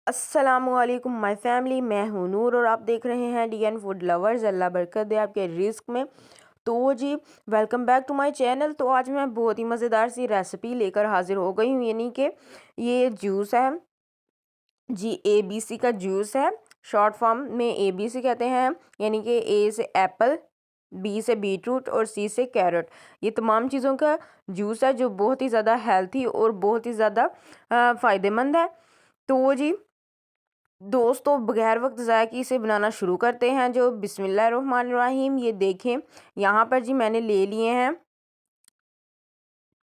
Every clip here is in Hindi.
अस्सलामुअलैकुम माय फैमिली, मैं हूँ नूर और आप देख रहे हैं डीएन फूड लवर्स। अल्लाह बरकत दे आपके रिस्क में। तो जी, welcome back to my channel. तो आज मैं बहुत ही मज़ेदार सी रेसिपी लेकर हाजिर हो गई हूँ, यानी कि ये जूस है जी, एबीसी का जूस है। शॉर्ट फॉर्म में एबीसी कहते हैं, यानी कि ए से एप्पल, बी से बीटरूट और सी से कैरेट। ये तमाम चीज़ों का जूस है जो बहुत ही ज़्यादा हेल्थी और बहुत ही ज़्यादा फ़ायदेमंद है। तो जी दोस्तों, बगैर वक्त ज़ाया किए इसे बनाना शुरू करते हैं। जो बिस्मिल्लाहिर्रहमानिर्रहीम, ये देखें यहाँ पर जी मैंने ले लिए हैं,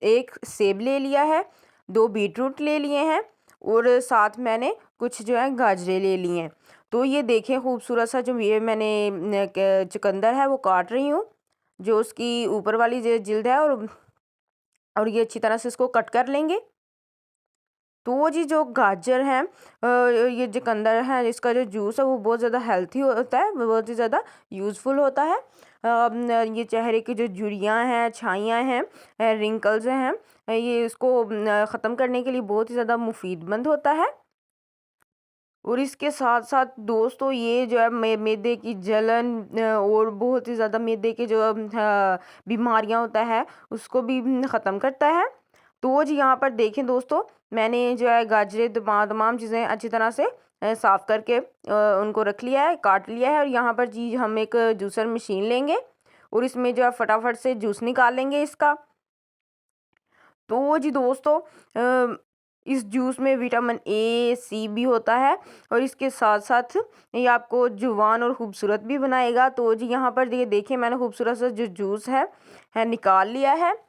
एक सेब ले लिया है, 2 बीटरूट ले लिए हैं और साथ मैंने कुछ जो है गाजरे ले लिए हैं। तो ये देखें खूबसूरत सा जो ये मैंने चुकंदर है वो काट रही हूँ, जो उसकी ऊपर वाली जो जिल्द है, और ये अच्छी तरह से इसको कट कर लेंगे। तो वो जी जो गाजर है, ये चुकंदर है, इसका जो जूस है वो बहुत ज़्यादा हेल्थी होता है, वो बहुत ही ज़्यादा यूज़फुल होता है। ये चेहरे की जो झुर्रियाँ हैं, छाइयाँ हैं, रिंकल्स हैं, ये इसको ख़त्म करने के लिए बहुत ही ज़्यादा मुफीदमंद होता है। और इसके साथ साथ दोस्तों ये जो है मैदे की जलन और बहुत ही ज़्यादा मैदे के जो बीमारियां होता है उसको भी ख़त्म करता है। तो जी यहाँ पर देखें दोस्तों, मैंने जो है गाजरे तमाम चीज़ें अच्छी तरह से साफ़ करके उनको रख लिया है, काट लिया है। और यहाँ पर जी हम एक जूसर मशीन लेंगे और इसमें जो है फटाफट से जूस निकाल लेंगे इसका। तो जी दोस्तों, इस जूस में विटामिन ए सी भी होता है और इसके साथ साथ ये आपको जुबान और खूबसूरत भी बनाएगा। तो जी यहाँ पर ये देखिए मैंने खूबसूरत सा जो जूस है निकाल लिया है।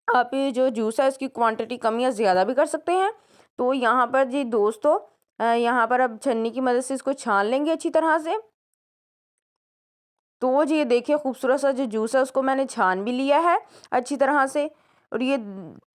आप ये जो जूस है इसकी क्वांटिटी कम या ज़्यादा भी कर सकते हैं। तो यहाँ पर जी दोस्तों, यहाँ पर अब छन्नी की मदद से इसको छान लेंगे अच्छी तरह से। तो जी ये देखिए खूबसूरत सा जो जूस है उसको मैंने छान भी लिया है अच्छी तरह से। और ये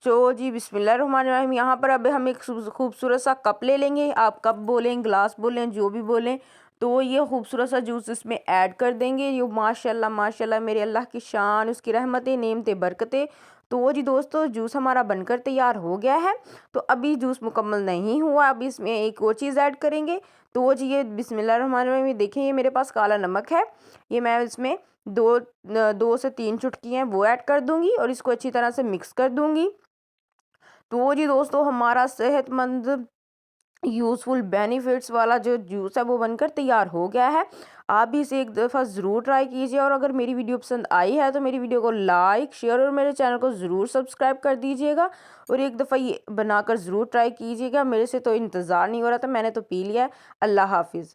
जो जी बिस्मिल्लाहिर्रहमानिर्रहीम, यहाँ पर अब हम एक खूबसूरत सा कप ले लेंगे। आप कप बोलें, ग्लास बोलें, जो भी बोलें। तो ये खूबसूरत सा जूस इसमें ऐड कर देंगे। ये माशाल्लाह माशाल्लाह, मेरे अल्लाह की शान, उसकी रहमतें, नेमतें, बरकतें। तो जी दोस्तों, जूस हमारा बनकर तैयार हो गया है। तो अभी जूस मुकम्मल नहीं हुआ, अब इसमें एक और चीज़ ऐड करेंगे। तो जी ये बिस्मिल्लाहिर्रहमानिर्रहीम, देखें ये मेरे पास काला नमक है, ये मैं इसमें 2 से 3 चुटकी हैं वो ऐड कर दूंगी और इसको अच्छी तरह से मिक्स कर दूंगी। तो जी दोस्तों, हमारा सेहतमंद यूज़फुल बेनिफिट्स वाला जो जूस है वो बनकर तैयार हो गया है। आप भी इसे एक दफ़ा ज़रूर ट्राई कीजिए और अगर मेरी वीडियो पसंद आई है तो मेरी वीडियो को लाइक, शेयर और मेरे चैनल को ज़रूर सब्सक्राइब कर दीजिएगा। और एक दफ़ा ये बनाकर ज़रूर ट्राई कीजिएगा। मेरे से तो इंतज़ार नहीं हो रहा था, मैंने तो पी लिया है। अल्लाह हाफिज़।